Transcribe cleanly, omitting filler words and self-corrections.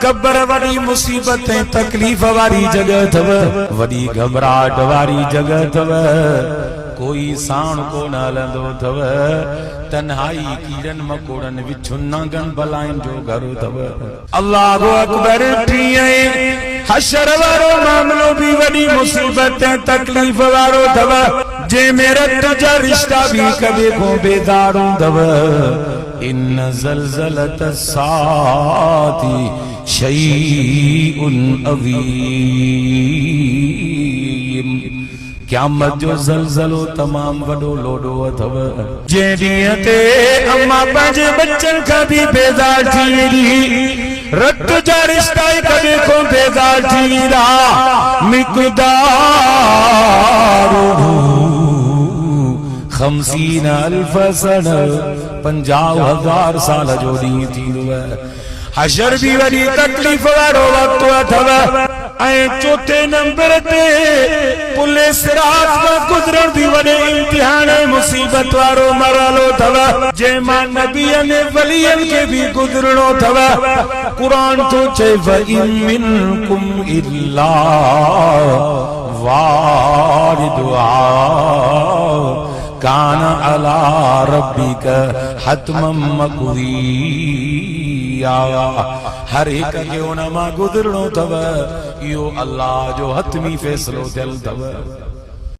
गब्बर वडी मुसीबतें तकलीफ वारी जगह थव, वडी घबराहट वारी जगह थव। कोई साण को न हलंदो थव, तन्हाई कीड़न मकोड़न विछुन्नागन बलाइन जो घर थव। अल्लाहु अकबर टीए हशर वारो मामलो भी वडी मुसीबतें तकलीफ वारो थव, जे मेरा तुझा रिश्ता भी कदे को बेदार थव। इन ज़लज़लत साती शैउन अज़ीम, क़यामत जो ज़लज़लो तमाम वडो लोडो अथव। जे ॾींहं ते अम्मा पंहिंजे बच्चन खां भी बेज़ार थी वेंदी, रत जा रिश्ता कदे को बेज़ार थी वेंदा। मिक़दारुहु 50 अल्फ सना, 50,000 साल जो ॾींहुं थींदो आहे। हशर भी वडी तकलीफ़ वारो वक्त अथव। ऐं चौथे नंबर ते पुले सिरात मां गुज़रण भी वडे इम्तिहान मुसीबत वारो मरहलो थव, जंहिंमां नबियन वलियन के भी गुज़रणो थव। कुरान तो चए वइन मिनकुम इल्ला वारिदुहा कान अला रब्बिक हतमम मक़दिया। हर एक के उन मां गुज़रणो थव, इहो अल्लाह जो हतमी फैसलो थियल थव।